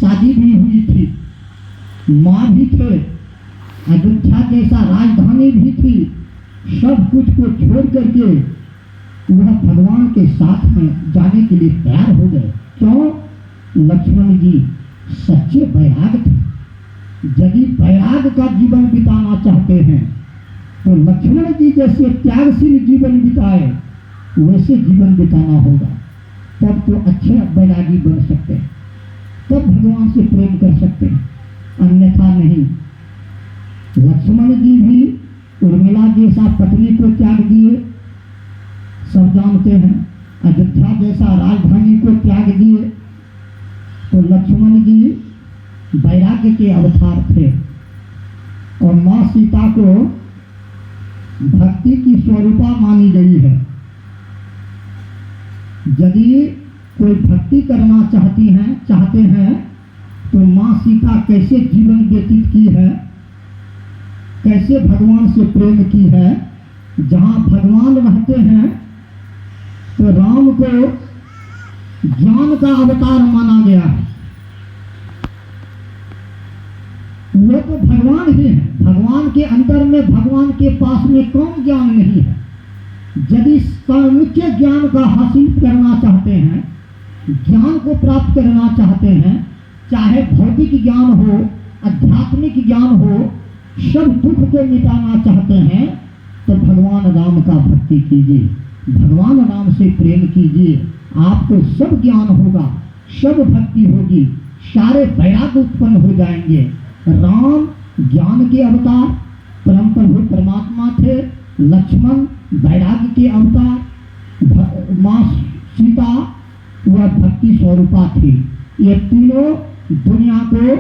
शादी भी हुई थी, माँ भी थे, अयोध्या जैसा राजधानी भी थी। सब कुछ को छोड़ करके वह भगवान के साथ में जाने के लिए तैयार हो गए। क्यों? लक्ष्मण जी सच्चे वैराग थे। यदि वैराग का जीवन बिताना चाहते हैं तो लक्ष्मण जी जैसे त्यागशील जीवन बिताए वैसे जीवन बिताना होगा, तब तो अच्छे वैरागी बन सकते हैं, तब भगवान से प्रेम कर सकते हैं, अन्यथा नहीं। लक्ष्मण जी भी उर्मिला जैसा पत्नी को त्याग दिए, सब जानते हैं। अयोध्या जैसा राजधानी को त्याग दिए। तो लक्ष्मण जी वैराग्य के अवतार थे और माँ सीता को भक्ति की स्वरूपा मानी गई है। यदि कोई भक्ति करना चाहते हैं तो माँ सीता कैसे जीवन व्यतीत की है, कैसे भगवान से प्रेम की है। जहाँ भगवान रहते हैं तो राम को ज्ञान का अवतार माना गया है। वो तो भगवान ही है, भगवान के अंदर में, भगवान के पास में कौन ज्ञान नहीं है। यदि मुख्य ज्ञान का हासिल करना चाहते हैं, ज्ञान को प्राप्त करना चाहते हैं, चाहे भौतिक ज्ञान हो, आध्यात्मिक ज्ञान हो, सब दुख को मिटाना चाहते हैं तो भगवान राम का भक्ति कीजिए, भगवान राम से प्रेम कीजिए। आपको सब ज्ञान होगा, सब भक्ति होगी, सारे वैराग्य उत्पन्न हो जाएंगे। राम ज्ञान के अवतार परम प्रभु परमात्मा थे, लक्ष्मण वैराग्य के अवतार, माँ सीता वह भक्ति स्वरूपा थी। ये तीनों दुनिया को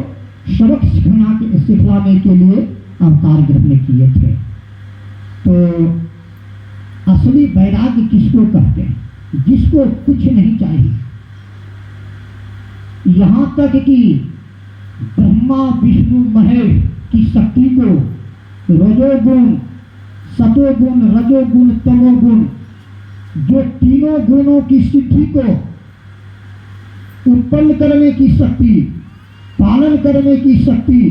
सबक सिखलाने के लिए अवतार ग्रहण किए थे। तो असली वैराग्य किसको कहते हैं? जिसको कुछ नहीं चाहिए, यहाँ तक कि ब्रह्मा विष्णु महेश की शक्ति को रजोगुण, सतोगुण, रजोगुण, तमोगुण, जो तीनों गुणों की सिद्धि को उत्पन्न करने की शक्ति, पालन करने की शक्ति,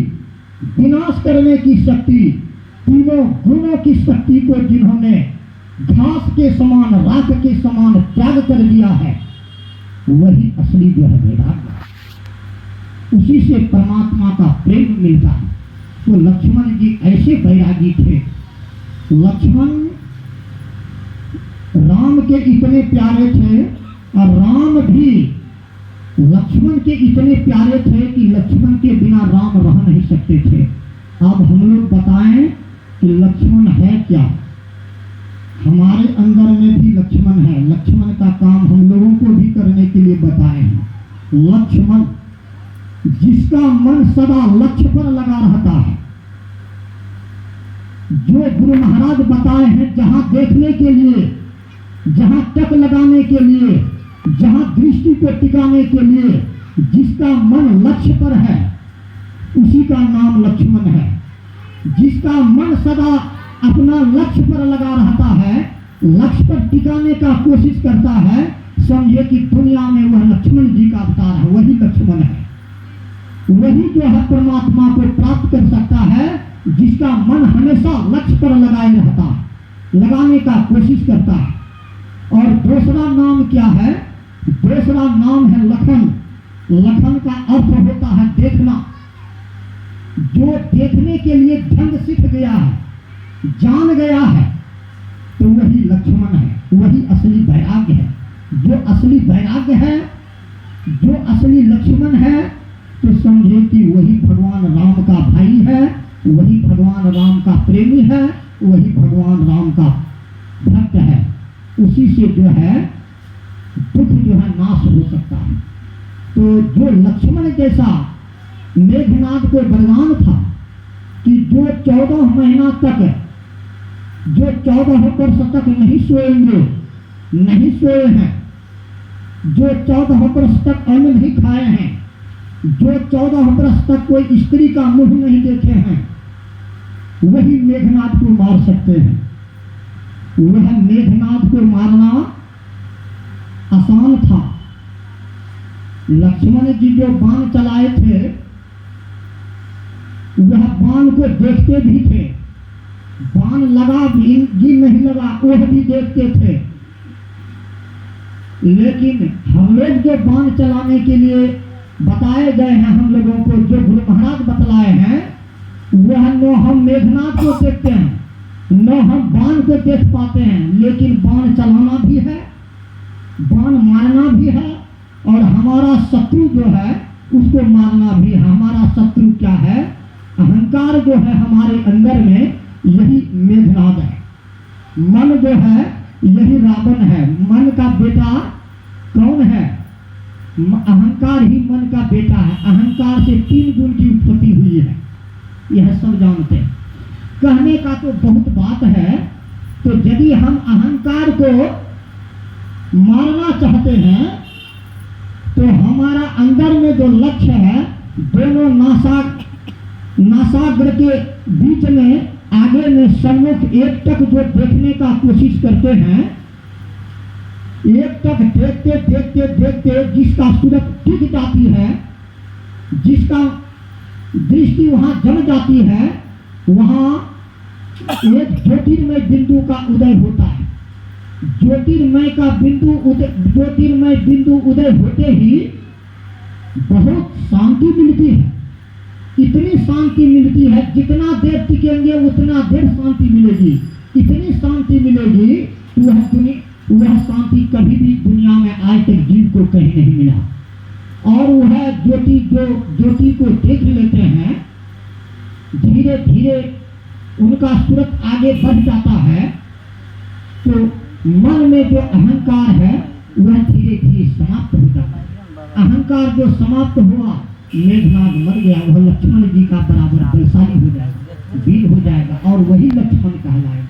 विनाश करने की शक्ति, तीनों गुणों की शक्ति को जिन्होंने घास के समान, राख के समान त्याग कर दिया है, वही असली जो है वैराग्य, उसी से परमात्मा का प्रेम मिलता है। तो लक्ष्मण जी ऐसे वैरागी थे। लक्ष्मण राम के इतने प्यारे थे और राम भी लक्ष्मण के इतने प्यारे थे कि लक्ष्मण के बिना राम रह नहीं सकते थे। अब हम लोग बताएं कि लक्ष्मण है क्या? हमारे अंदर में भी लक्ष्मण है। लक्ष्मण का काम हम लोगों को भी करने के लिए बताए हैं। लक्ष्मण जिसका मन सदा लक्ष्य पर लगा रहता है, जो गुरु महाराज बताए हैं, जहां देखने के लिए, जहां टक लगाने के लिए, जहां दृष्टि को टिकाने के लिए जिसका मन लक्ष्य पर है, उसी का नाम लक्ष्मण है। जिसका मन सदा अपना लक्ष्य पर लगा रहता है, लक्ष्य पर टिकाने का कोशिश करता है, समझे कि दुनिया में वह लक्ष्मण जी का अवतार है, वही लक्ष्मण है। वही जो है परमात्मा को प्राप्त कर सकता है, जिसका मन हमेशा लक्ष्य पर लगाए रहता है, लगाने का कोशिश करता है। और दूसरा नाम क्या है? दूसरा नाम है लखन। लखन का अर्थ होता है देखना। जो देखने के लिए ढंग सीख गया है, जान गया है, तो वही लक्ष्मण है, वही असली वैराग्य है। जो असली वैराग्य है, जो असली लक्ष्मण है, तो समझे कि वही भगवान राम का भाई है, वही भगवान राम का प्रेमी है, वही भगवान राम का भक्त है। उसी से जो है दुख जो है नाश हो सकता है। तो जो लक्ष्मण जैसा मेघनाथ को वरदान था कि जो 14 महीना तक, जो 14 वर्ष तक नहीं सोएंगे, नहीं सोए हैं, जो 14 वर्ष तक अन्न नहीं खाए हैं, जो 14 वर्ष तक कोई स्त्री का मुंह नहीं देखे हैं, वही मेघनाथ को मार सकते हैं। वह मेघनाथ को मारना आसान था, लक्ष्मण जी जो बाण चलाए थे वह बाण को देखते भी थे, बाण लगा भी नहीं लगा वह भी देखते थे। लेकिन हम लोग जो बाण चलाने के लिए बताए गए हैं, हम लोगों को जो गुरु महाराज बतलाए हैं, वह न हम मेघनाथ को देखते हैं, न हम बाण को देख पाते हैं, लेकिन बाण चलाना भी है, बाण मारना भी है, और हमारा शत्रु जो है उसको मारना भी है। हमारा शत्रु क्या है? अहंकार जो है हमारे अंदर में, यही मेघनाद है। मन जो है यही रावण है। मन का बेटा कौन है? अहंकार ही मन का बेटा है। अहंकार से 3 गुण की उत्पत्ति हुई है, यह सब जानते हैं। कहने का तो बहुत बात है, तो यदि हम अहंकार को मारना चाहते हैं तो हमारा अंदर में जो लक्ष्य है, दोनों नासाग्र के बीच में आगे में सम्मुख एक टक जो देखने का कोशिश करते हैं, एक टक देखते देखते देखते जिसका सूरत टिक जाती है, जिसका दृष्टि वहां जम जाती है, वहां एक ज्योतिर्मय बिंदु का उदय होता है। ज्योतिर्मय बिंदु उदय होते ही बहुत शांति मिलती है। इतनी शांति मिलती है, जितना देर टिकेंगे उतना देर शांति मिलेगी। इतनी शांति मिलेगी, वह शांति कभी भी दुनिया में आज तक जीव को कहीं नहीं मिला। और वह ज्योति को देख लेते हैं, धीरे धीरे उनका सूरत आगे बढ़ जाता है, तो मन में जो अहंकार है वह धीरे धीरे समाप्त हो जाता है। अहंकार जो समाप्त हुआ, मेघनाद मर गया, वह लक्ष्मण जी का बराबर बलशाली हो जाएगा, वीर हो जाएगा, और वही लक्ष्मण कहलाएगा।